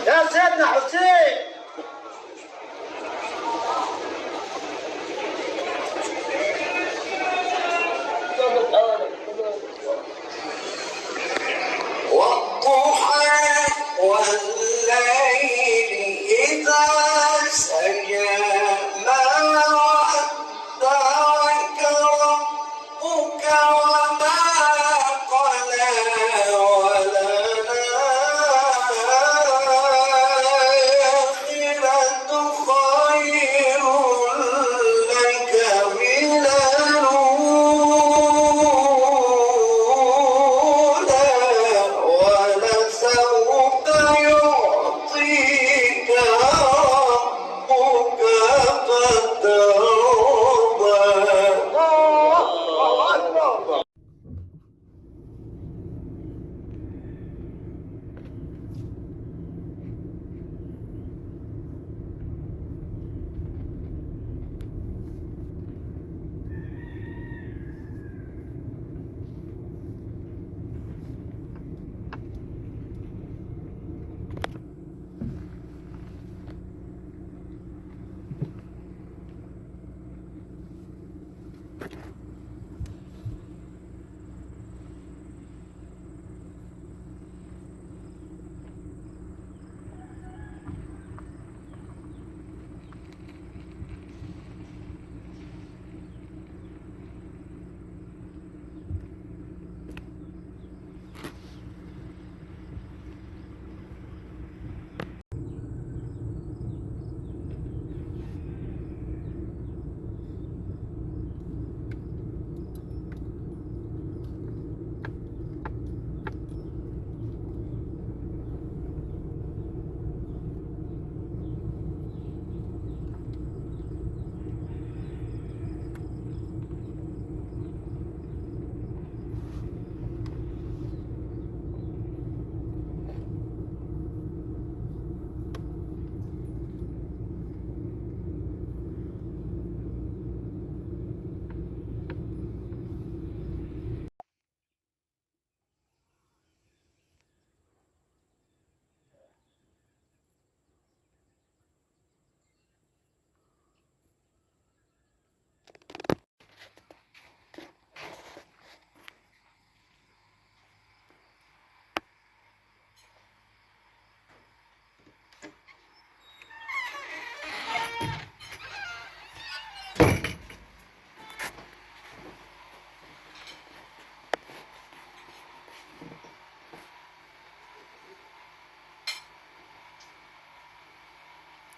يا سيدنا حسين والضحى والليل إذا سجى ما ودعك ربك وما قلى وللآخرة خير لك من الأولى ولسوف يعطيك ربك فترضى. الله أكبر.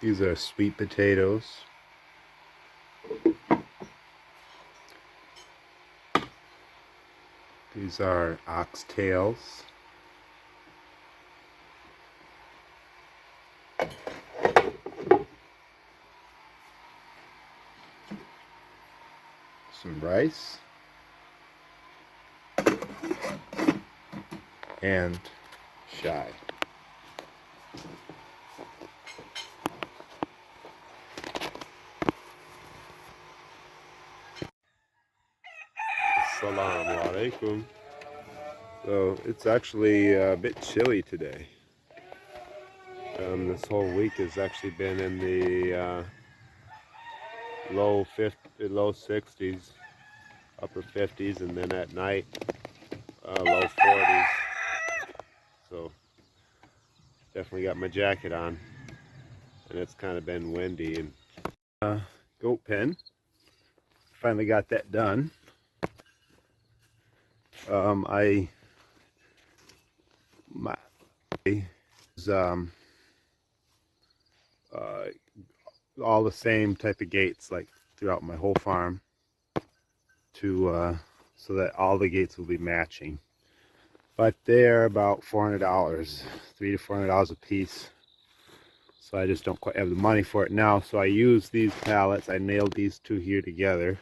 These are sweet potatoes. These are oxtails. Some rice. And shy. Assalamu alaikum. So it's actually a bit chilly today. This whole week has actually been in the low 60s, upper 50s, and then at night low 40s. So definitely got my jacket on, and it's kind of been windy. And goat pen, finally got that done. All the same type of gates like throughout my whole farm to so that all the gates will be matching, but they're about $400, $300 to $400 a piece. So I just don't quite have the money for it now. So I use these pallets. I nailed these two here together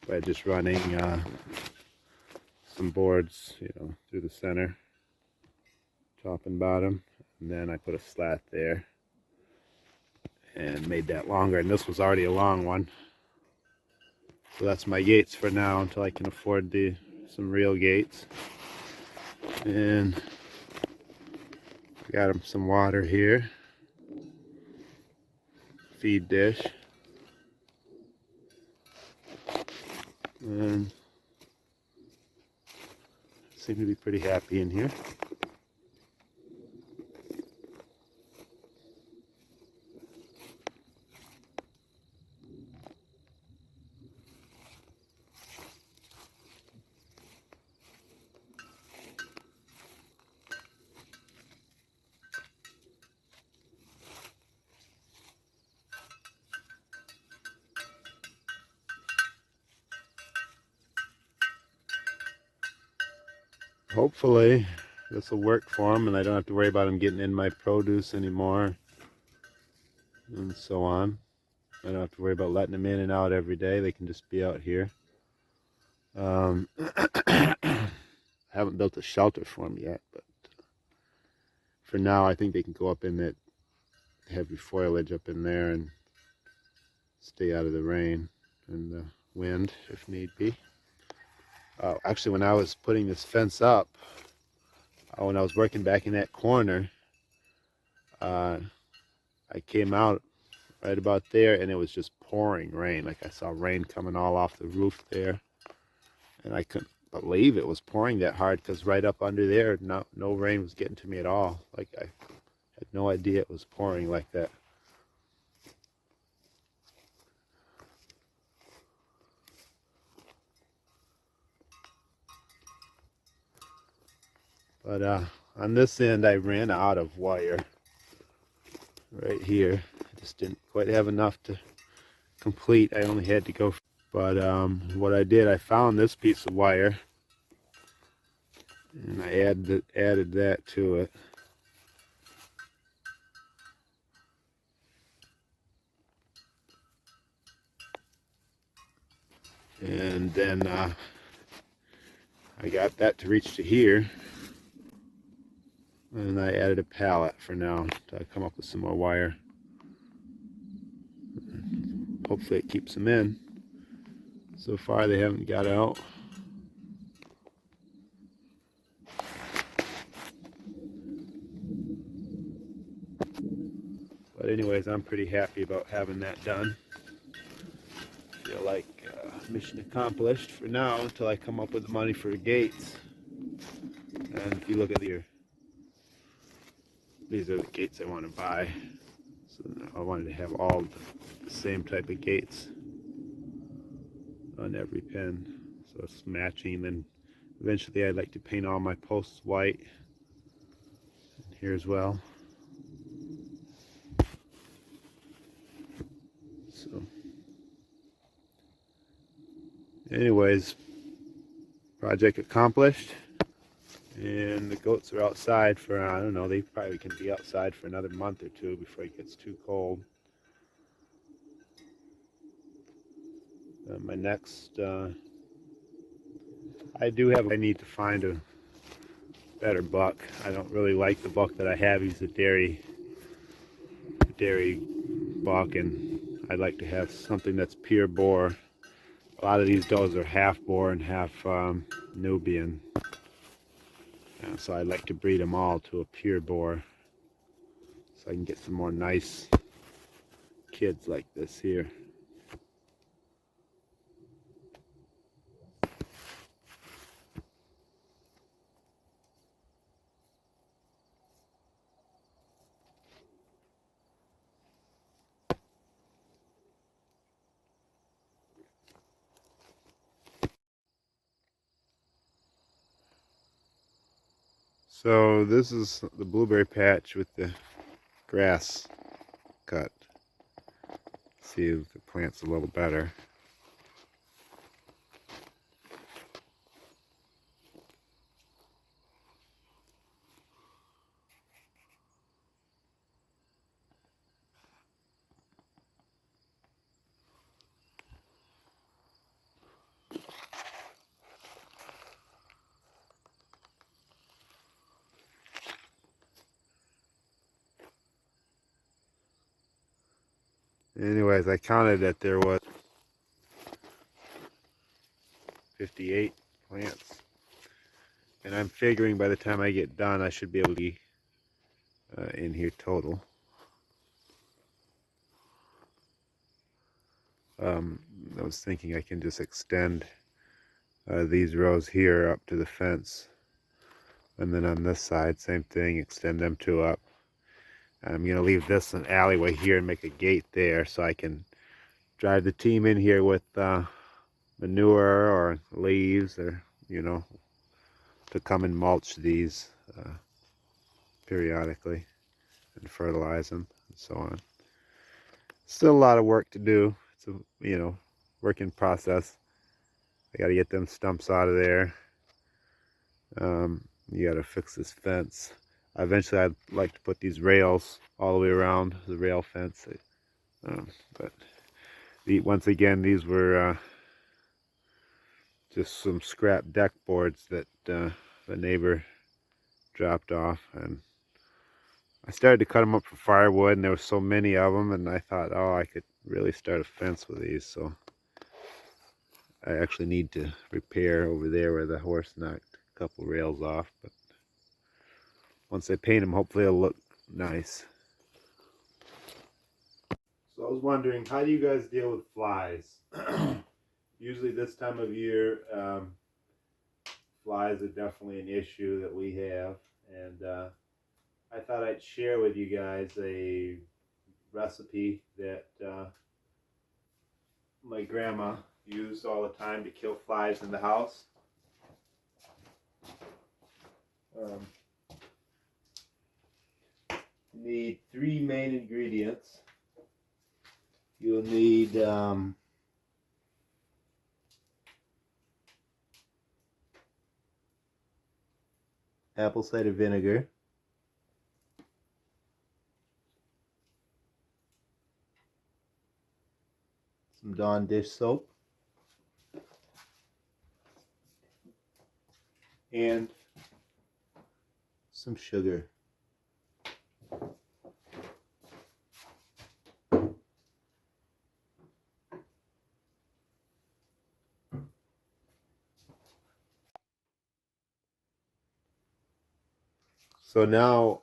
by just running some boards, through the center, top and bottom. And then I put a slat there and made that longer. And this was already a long one. So that's my gates for now until I can afford some real gates. And got them some water here. Feed dish. And seem to be pretty happy in here. Hopefully this will work for them and I don't have to worry about them getting in my produce anymore and so on. I don't have to worry about letting them in and out every day. They can just be out here. I haven't built a shelter for them yet, but for now I think they can go up in that heavy foliage up in there and stay out of the rain and the wind if need be. Actually, when I was putting this fence up, when I was working back in that corner, I came out right about there and it was just pouring rain. Like I saw rain coming all off the roof there, and I couldn't believe it was pouring that hard because right up under there, no rain was getting to me at all. Like I had no idea it was pouring like that. But on this end, I ran out of wire right here. I just didn't quite have enough to complete. I only had to go. But what I did, I found this piece of wire, and I added that to it. And then I got that to reach to here. And I added a pallet for now to come up with some more wire. Hopefully it keeps them in. So far they haven't got out. But anyways, I'm pretty happy about having that done. Feel like mission accomplished for now until I come up with the money for the gates. And if you look at here, these are the gates I want to buy. So I wanted to have all the same type of gates on every pin, so it's matching. Then eventually I'd like to paint all my posts white, and here as well. So anyways, project accomplished, and the goats are outside for, I don't know, they probably can be outside for another month or two before it gets too cold. My next, I need to find a better buck. I don't really like the buck that I have. He's a dairy buck, and I'd like to have something that's pure boar. A lot of these does are half boar and half Nubian. So I'd like to breed them all to a pure boar so I can get some more nice kids like this here. So this is the blueberry patch with the grass cut. See if the plant's a little better. Anyways, I counted that there was 58 plants. And I'm figuring by the time I get done, I should be able to be in here total. I was thinking I can just extend these rows here up to the fence. And then on this side, same thing, extend them two up. I'm going to leave this an alleyway here and make a gate there so I can drive the team in here with manure or leaves, or, you know, to come and mulch these periodically and fertilize them and so on. Still a lot of work to do. It's a, you know, work in process. I got to get them stumps out of there. You got to fix this fence. Eventually I'd like to put these rails all the way around the rail fence. But once again, these were just some scrap deck boards that the neighbor dropped off, and I started to cut them up for firewood, and there were so many of them, and I thought, oh, I could really start a fence with these. So I actually need to repair over there where the horse knocked a couple rails off, but once I paint them, hopefully it'll look nice. So I was wondering, how do you guys deal with flies? Usually this time of year, flies are definitely an issue that we have, and I thought I'd share with you guys a recipe that my grandma used all the time to kill flies in the house. You need 3 main ingredients. You'll need apple cider vinegar, some Dawn dish soap, and some sugar. So now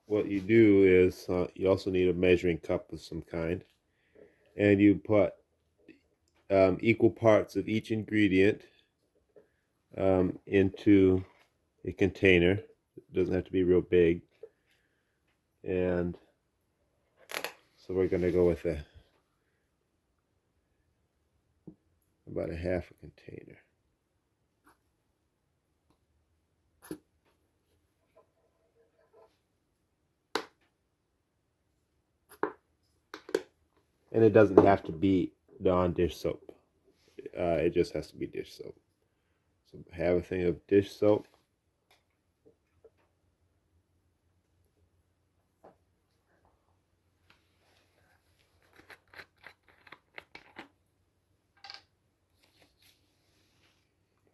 what you do is you also need a measuring cup of some kind, and you put equal parts of each ingredient into a container. It doesn't have to be real big, and so we're going to go with about a half a container. And it doesn't have to be Dawn dish soap. It just has to be dish soap. So have a thing of dish soap.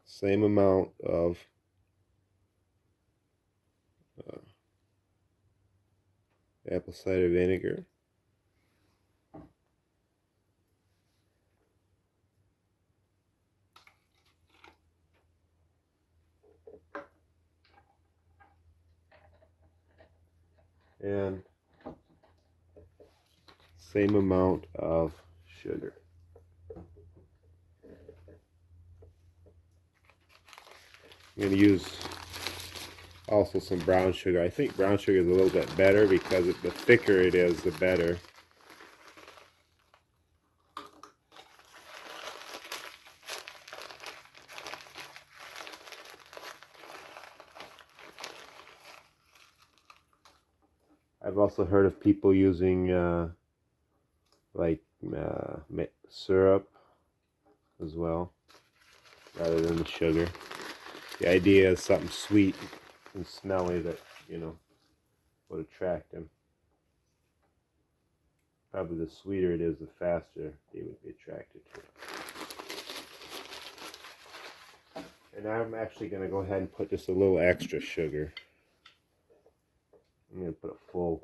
Same amount of apple cider vinegar. And same amount of sugar. I'm going to use also some brown sugar. I think brown sugar is a little bit better because the thicker it is, the better. I've also heard of people using syrup as well, rather than the sugar. The idea is something sweet and smelly that, you know, would attract them. Probably the sweeter it is, the faster they would be attracted to it. And I'm actually going to go ahead and put just a little extra sugar. I'm going to put a full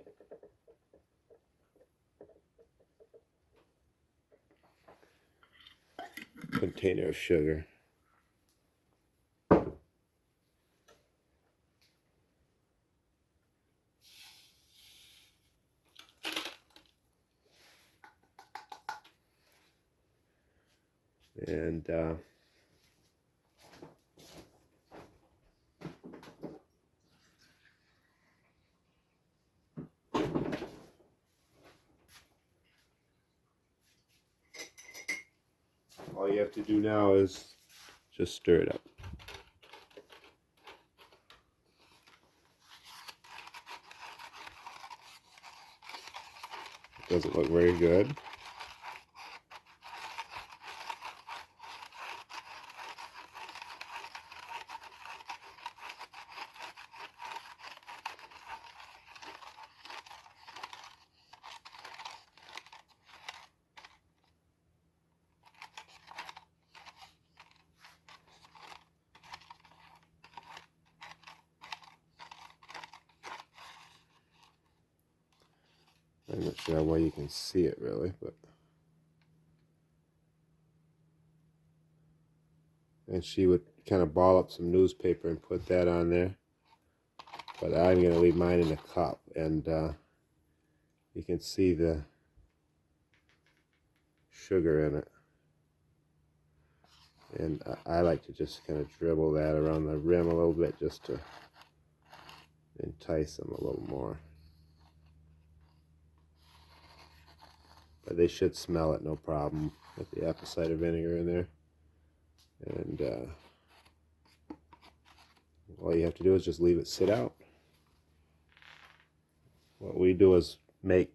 container of sugar. And all you have to do now is just stir it up. It doesn't look very good. I'm not sure why you can see it really, but and she would kind of ball up some newspaper and put that on there. But I'm going to leave mine in a cup, and you can see the sugar in it. And I like to just kind of dribble that around the rim a little bit just to entice them a little more. But they should smell it no problem with the apple cider vinegar in there. And all you have to do is just leave it sit out. What we do is make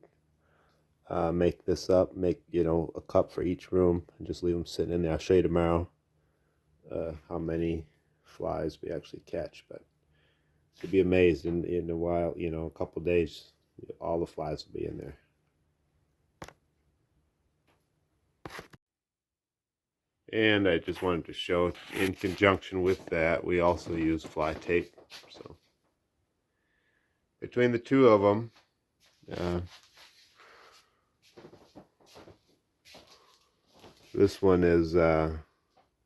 this up, make a cup for each room, and just leave them sitting in there. I'll show you tomorrow how many flies we actually catch, but you'd be amazed in a while, a couple days, all the flies will be in there. And I just wanted to show, in conjunction with that, we also use fly tape. So between the two of them, this one is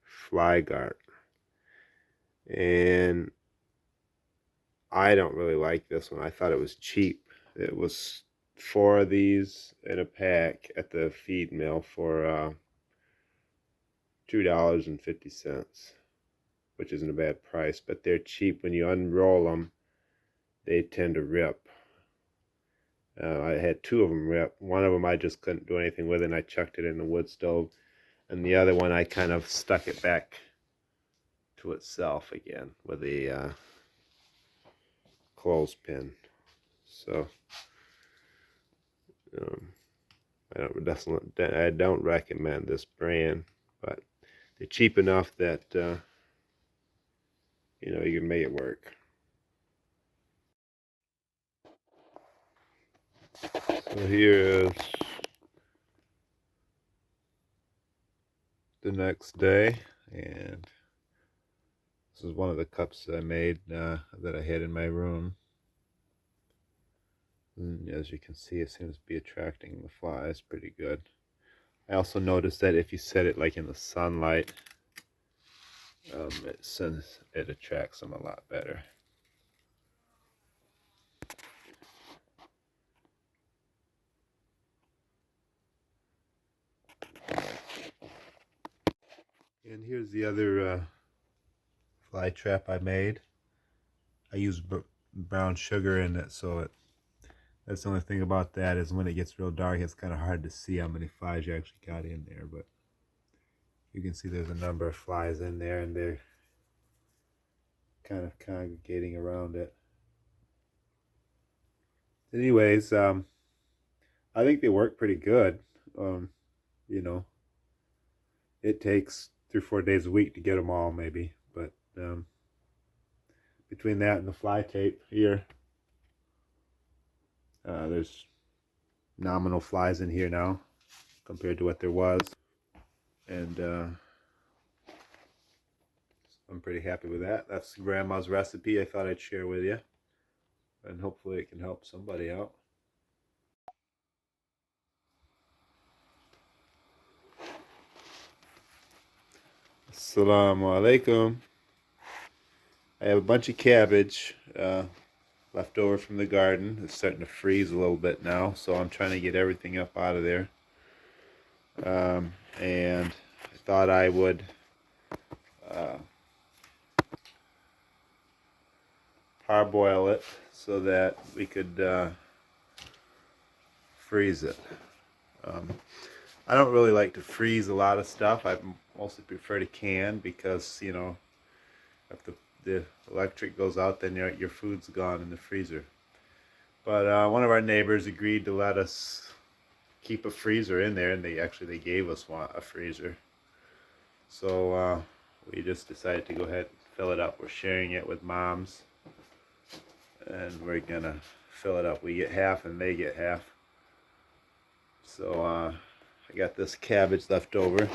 Fly Guard, and I don't really like this one. I thought it was cheap. It was 4 of these in a pack at the feed mill for $2.50, which isn't a bad price, but they're cheap. When you unroll them, they tend to rip. I had 2 of them rip. One of them I just couldn't do anything with, and I chucked it in the wood stove. And the other one I kind of stuck it back to itself again with a clothespin. So I don't recommend this brand, but they're cheap enough that you can make it work. So here is the next day, and this is one of the cups that I made that I had in my room. And as you can see, it seems to be attracting the flies pretty good. I also noticed that if you set it like in the sunlight, it attracts them a lot better. And here's the other fly trap I made. I use brown sugar in it, so that's the only thing about that is when it gets real dark, it's kind of hard to see how many flies you actually got in there. But you can see there's a number of flies in there, and they're kind of congregating around it. Anyways, I think they work pretty good. It takes 3 or 4 days a week to get them all, maybe. But between that and the fly tape here, there's nominal flies in here now compared to what there was. And I'm pretty happy with that. That's Grandma's recipe I thought I'd share with you. And hopefully it can help somebody out. Assalamu alaikum. I have a bunch of cabbage left over from the garden. It's starting to freeze a little bit now, so I'm trying to get everything up out of there. And I thought I would parboil it so that we could freeze it. I don't really like to freeze a lot of stuff. I mostly prefer to can because, you know, if the electric goes out, then your food's gone in the freezer. But one of our neighbors agreed to let us keep a freezer in there, and they gave us a freezer. So we just decided to go ahead and fill it up. We're sharing it with moms, and we're gonna fill it up. We get half and they get half. So I got this cabbage left over,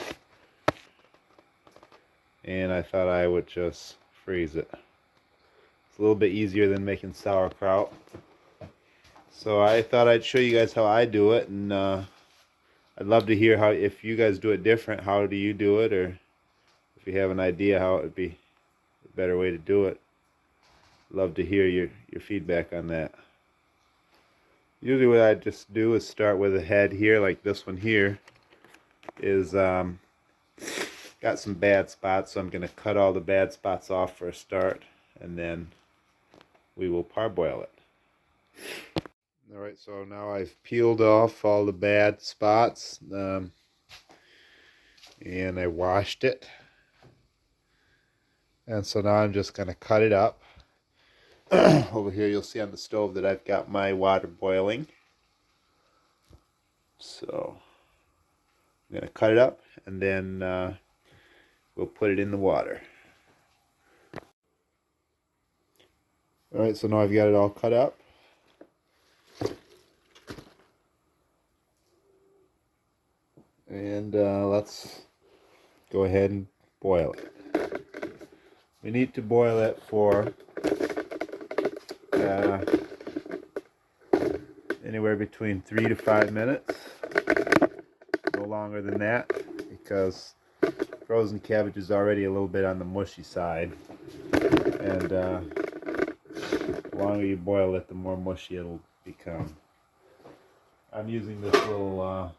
and I thought I would just freeze it. It's a little bit easier than making sauerkraut. So I thought I'd show you guys how I do it, and I'd love to hear how, if you guys do it different, how do you do it, or if you have an idea how it would be a better way to do it. Love to hear your feedback on that. Usually what I just do is start with a head here, like this one here is got some bad spots, so I'm going to cut all the bad spots off for a start, and then we will parboil it. Alright, so now I've peeled off all the bad spots, and I washed it. And so now I'm just going to cut it up. Over here you'll see on the stove that I've got my water boiling. So I'm going to cut it up, and then we'll put it in the water. Alright, so now I've got it all cut up. And let's go ahead and boil it. We need to boil it for anywhere between 3 to 5 minutes. No longer than that, because frozen cabbage is already a little bit on the mushy side. And the longer you boil it, the more mushy it'll become. I'm using this little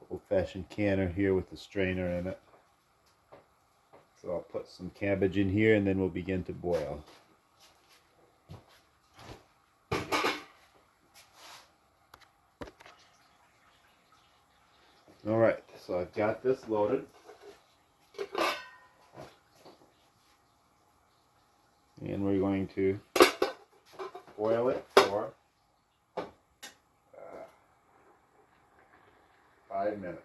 old-fashioned canner here with the strainer in it. So I'll put some cabbage in here, and then we'll begin to boil. Alright, so I've got this loaded. And we're going to boil it for 5 minutes.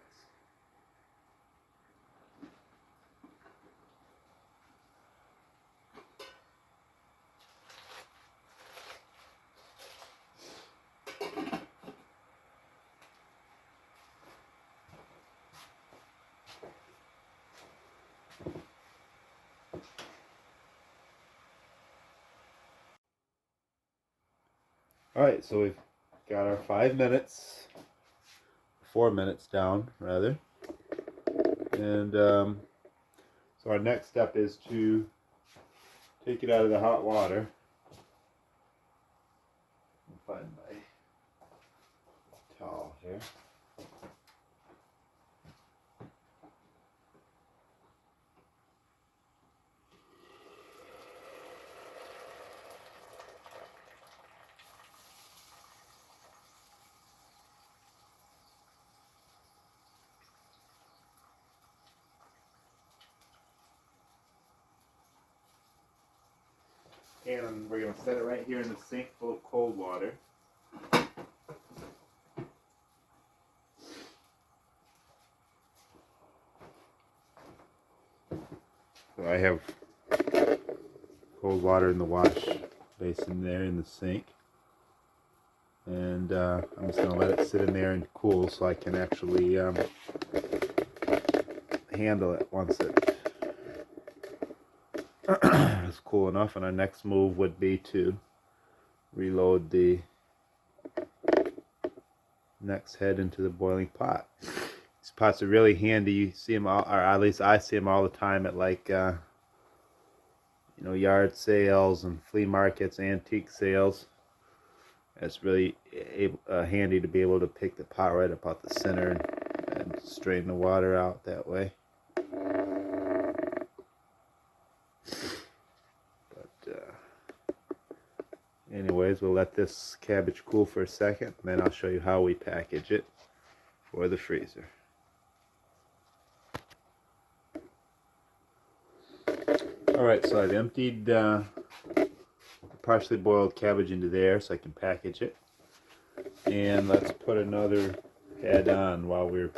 Alright, so we've got our 5 minutes, 4 minutes down rather, and so our next step is to take it out of the hot water. I'll find my towel here. And we're going to set it right here in the sink full of cold water. So I have cold water in the wash basin there in the sink. And I'm just going to let it sit in there and cool so I can actually handle it once it is cool enough. And our next move would be to reload the next head into the boiling pot. These pots are really handy. You see them all, or at least I see them all the time at like you know, yard sales and flea markets, antique sales. It's really handy to be able to pick the pot right up out the center and strain the water out that way. But anyways, we'll let this cabbage cool for a second, and then I'll show you how we package it for the freezer. Alright, so I've emptied partially boiled cabbage into there so I can package it. And let's put another head on while we're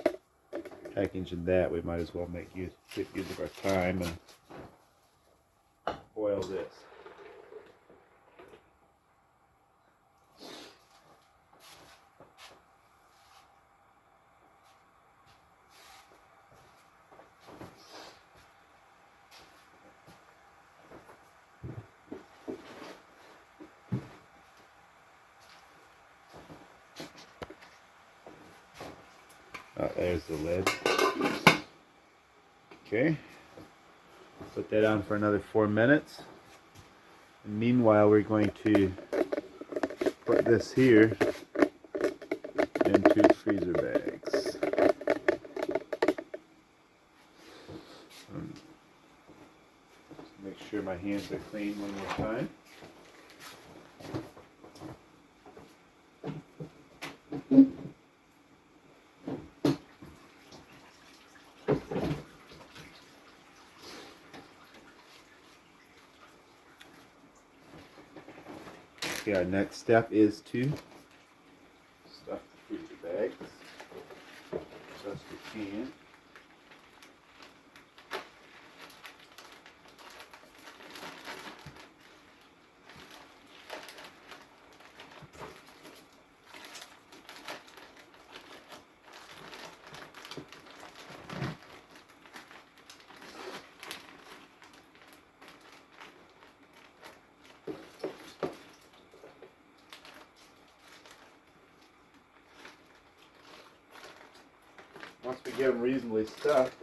packaging that. We might as well make use of our time and boil this. Oh, there's the lid. Okay, put that on for another 4 minutes. And meanwhile, we're going to put this here into freezer bags. Make sure my hands are clean one more time. Okay, our next step is to stuff the freezer bags as best we can. Once we get them reasonably stuffed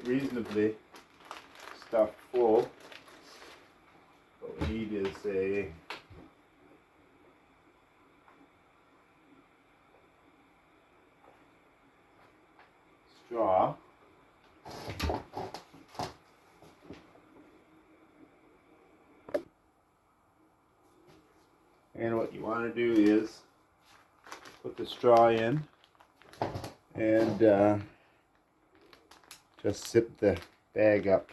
full, what we need is a straw. And what you want to do is put the straw in and just zip the bag up,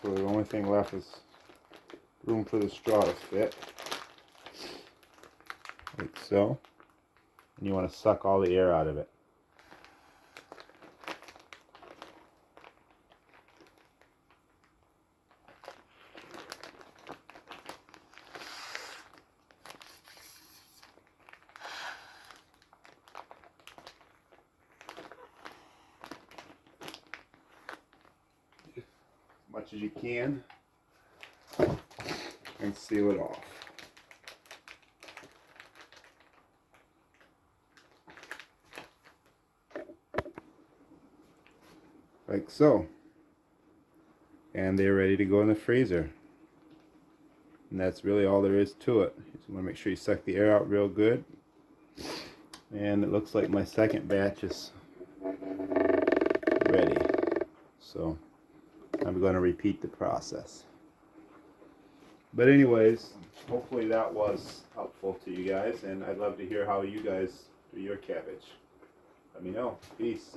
so the only thing left is room for the straw to fit, like so. And you want to suck all the air out of it. Much as you can, and seal it off. Like so. And they're ready to go in the freezer. And that's really all there is to it. You want to make sure you suck the air out real good. And it looks like my second batch is ready. So I'm going to repeat the process. But anyways, hopefully that was helpful to you guys, and I'd love to hear how you guys do your cabbage. Let me know. Peace.